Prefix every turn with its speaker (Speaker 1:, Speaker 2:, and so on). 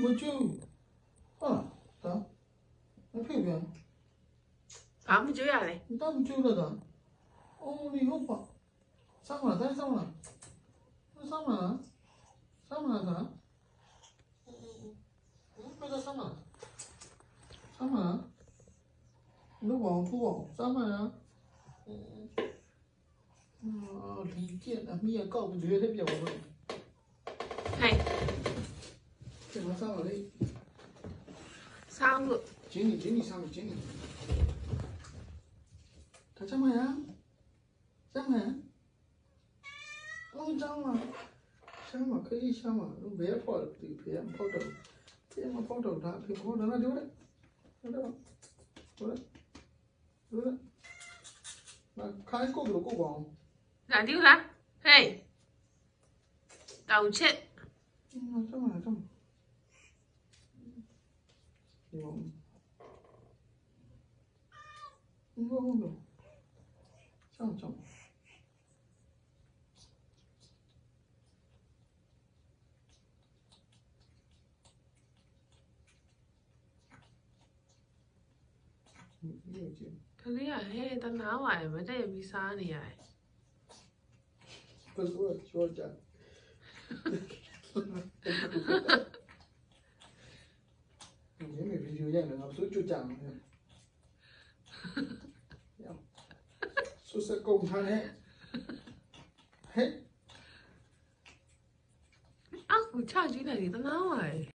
Speaker 1: မကျူဟာဒါမဖြစ်ပြန်
Speaker 2: ဘာမကြွရလဲ
Speaker 1: ဒါမကျူတော့ဒါအော်ဒီဟုတ်ပါဆောင်းလာတိုင်းဆောင်းလာဆောင်းလာဆောင်းလာဒါဘယ်တော့ဆောင်းလာဆောင်းလာလူပေါင်းထူအောင်ဆောင်းလာဒီကျက်အမိရကောက်ပြီးရွေးထပြောင်းလို့
Speaker 2: ဟဲ့
Speaker 1: 这个上了嘞，
Speaker 2: ဆောင်းလို့
Speaker 1: 经理上了经理，他干嘛呀？干嘛？弄脏了，香嘛可以香嘛，别泡对别泡豆，别嘛泡豆它别泡豆那丢了，丢了，丢了，丢了，那看够不够光？
Speaker 2: လာ丢လားဟေးတောင်ချက်
Speaker 1: 这么这么，有，有，这样这样。
Speaker 2: ကလေးကဟဲ့တနာပါရဲ့မတဲ့ပြီးစားနေရတယ်
Speaker 1: 不是我说的，你没啤酒烟了，不就讲了？说是公摊的，嘿。
Speaker 2: အောက်ကိုချကြည့်လိုက်ဒီတနာပါရဲ့